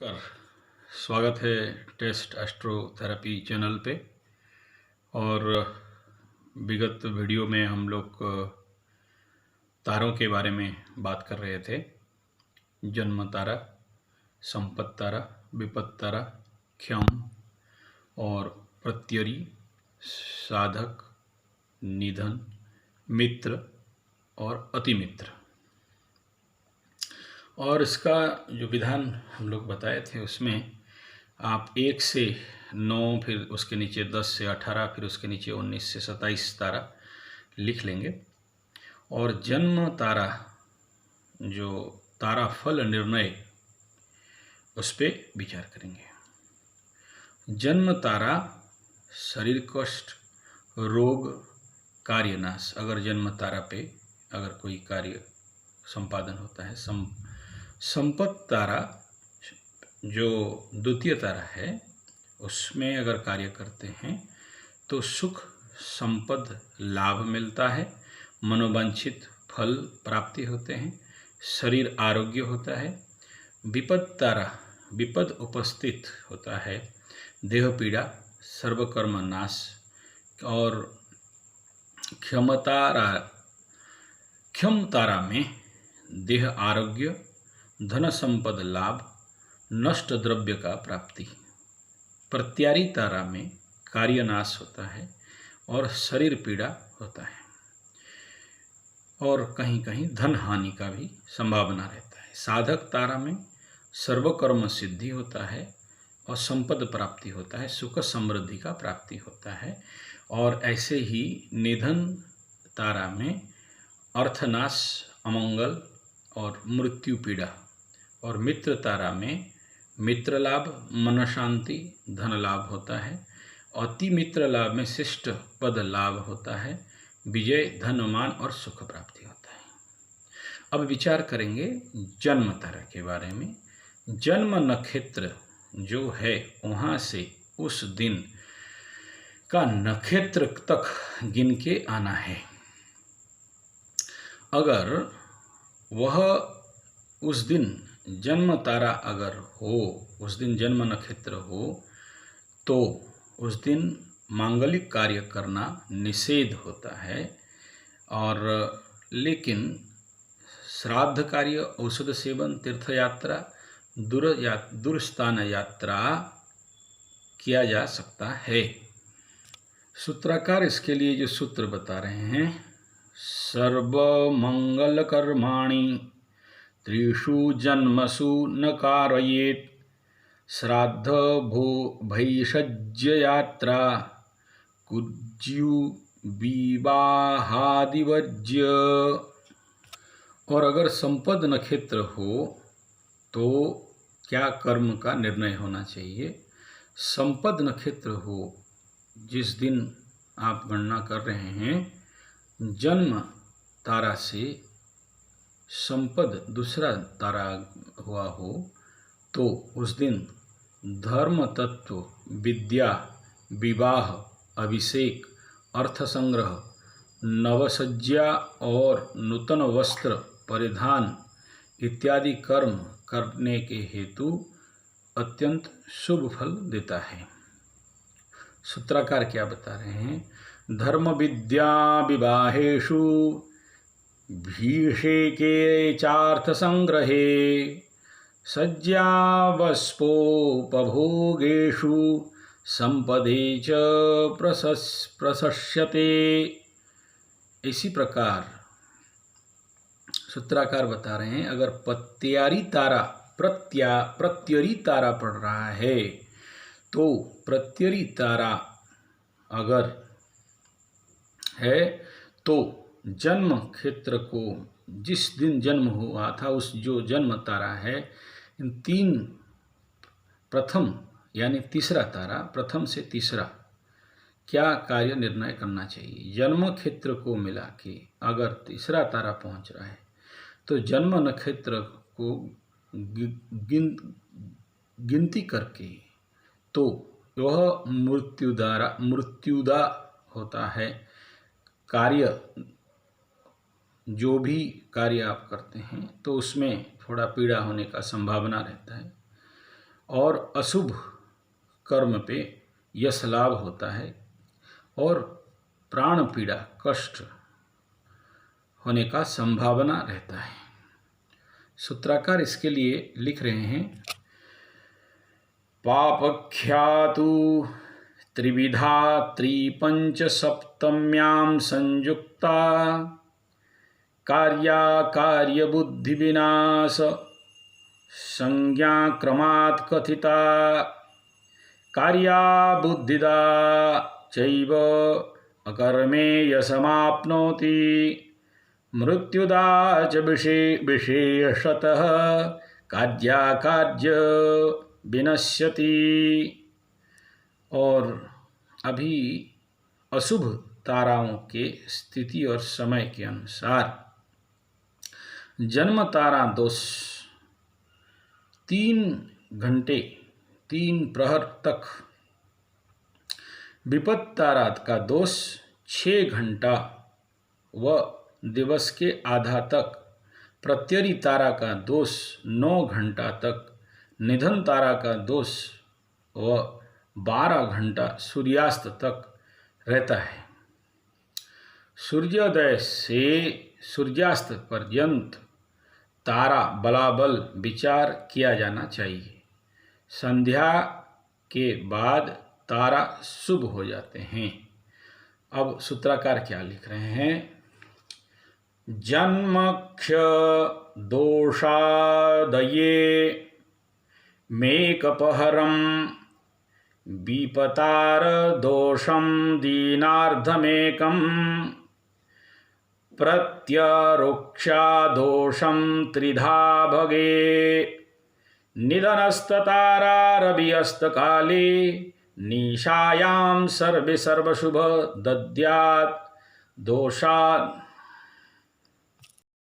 कर स्वागत है टेस्ट एस्ट्रोथेरेपी चैनल पे। और विगत वीडियो में हम लोग तारों के बारे में बात कर रहे थे। जन्म तारा, संपत तारा, विपत तारा, क्षम और प्रत्यरी, साधक, निधन, मित्र और अतिमित्र। और इसका जो विधान हम लोग बताए थे उसमें आप 1 से 9, फिर उसके नीचे 10 से 18, फिर उसके नीचे 19 से 27 तारा लिख लेंगे। और जन्म तारा, जो तारा फल निर्णय, उस पर विचार करेंगे। जन्म तारा शरीर कष्ट, रोग, कार्यनाश। अगर जन्म तारा पे अगर कोई कार्य संपादन होता है। संपत तारा जो द्वितीय तारा है, उसमें अगर कार्य करते हैं तो सुख संपद लाभ मिलता है, मनोवांछित फल प्राप्ति होते हैं, शरीर आरोग्य होता है। विपद तारा, विपद उपस्थित होता है, देह पीड़ा, सर्वकर्म नाश। और क्षम तारा में देह आरोग्य, धन संपद लाभ, नष्ट द्रव्य का प्राप्ति। प्रत्यारी तारा में कार्यनाश होता है और शरीर पीड़ा होता है, और कहीं कहीं धन हानि का भी संभावना रहता है। साधक तारा में सर्वकर्म सिद्धि होता है और संपद प्राप्ति होता है, सुख समृद्धि का प्राप्ति होता है। और ऐसे ही निधन तारा में अर्थनाश, अमंगल और मृत्यु पीड़ा। और मित्र तारा में मित्र लाभ, मन शांति, धन लाभ होता है। अति मित्र लाभ में शिष्ट पद लाभ होता है, विजय, धन, मान और सुख प्राप्ति होता है। अब विचार करेंगे जन्म तारा के बारे में। जन्म नक्षत्र जो है, वहाँ से उस दिन का नक्षत्र तक गिन के आना है। अगर वह उस दिन जन्म तारा अगर हो, उस दिन जन्म नक्षत्र हो, तो उस दिन मांगलिक कार्य करना निषेध होता है। और लेकिन श्राद्ध कार्य, औषध सेवन, तीर्थ यात्रा, दूरस्थान यात्रा किया जा सकता है। सूत्रकार इसके लिए जो सूत्र बता रहे हैं, सर्वमंगल कर्माणि त्रिषु जन्मसु न कारयेत्, श्राद्ध भैषज्य यात्रा कुज्यु विवाहादिवर्ज्य। और अगर संपद नक्षत्र हो तो क्या कर्म का निर्णय होना चाहिए। संपद नक्षत्र हो, जिस दिन आप गणना कर रहे हैं, जन्म तारा से संपद दूसरा तारा हुआ हो, तो उस दिन धर्म तत्व, विद्या, विवाह, अभिषेक, अर्थ संग्रह, नवसज्जा और नूतन वस्त्र परिधान इत्यादि कर्म करने के हेतु अत्यंत शुभ फल देता है। सूत्रकार क्या बता रहे हैं, धर्म विद्या विवाहेषु भीषेके चार्थ संग्रहे सज्जावस्पोपभोगेषु संपदे च प्रशस्यते। इसी प्रकार सूत्रकार बता रहे हैं, अगर प्रत्यरी तारा पड़ रहा है, तो प्रत्यरी तारा अगर है तो जन्म क्षेत्र को, जिस दिन जन्म हुआ था, उस जो जन्म तारा है, इन 3 प्रथम यानी तीसरा तारा, प्रथम से तीसरा क्या कार्य निर्णय करना चाहिए। जन्म क्षेत्र को मिला के अगर तीसरा तारा पहुंच रहा है, तो जन्म नक्षत्र को गिनती करके तो वह मृत्युदा होता है। कार्य, जो भी कार्य आप करते हैं, तो उसमें थोड़ा पीड़ा होने का संभावना रहता है। और अशुभ कर्म पे यश लाभ होता है और प्राण पीड़ा कष्ट होने का संभावना रहता है। सूत्रकार इसके लिए लिख रहे हैं, पापख्यातु त्रिविधा त्रिपंच सप्तम्यां संयुक्ता कार्याकार्य बुद्धि विनाश संज्ञा क्रमात् कथिता कार्या बुद्धिदा चैव अकर्मेय समाप्नोति मृत्युदा च विशेषतः कार्याकार्य विनश्यति। और अभी अशुभ ताराओं के स्थिति और समय के अनुसार जन्म तारा दोष 3 घंटे 3 प्रहर तक, विपत्त तारा का दोष 6 घंटा व दिवस के आधा तक, प्रत्यरी तारा का दोष 9 घंटा तक, निधन तारा का दोष व 12 घंटा सूर्यास्त तक रहता है। सूर्योदय से सूर्यास्त पर्यंत तारा बलाबल विचार किया जाना चाहिए। संध्या के बाद तारा शुभ हो जाते हैं। अब सूत्रकार क्या लिख रहे हैं, जन्मक्ष दोषादये मेकपहरम विपतार दोषम दीनार्धमेकम प्रत्यरुक्षा दोषम त्रिधा भगे निधनस्ततारा रविअस्तकाले निशायां सर्वे सर्वशुभ दद्यात् दोषात्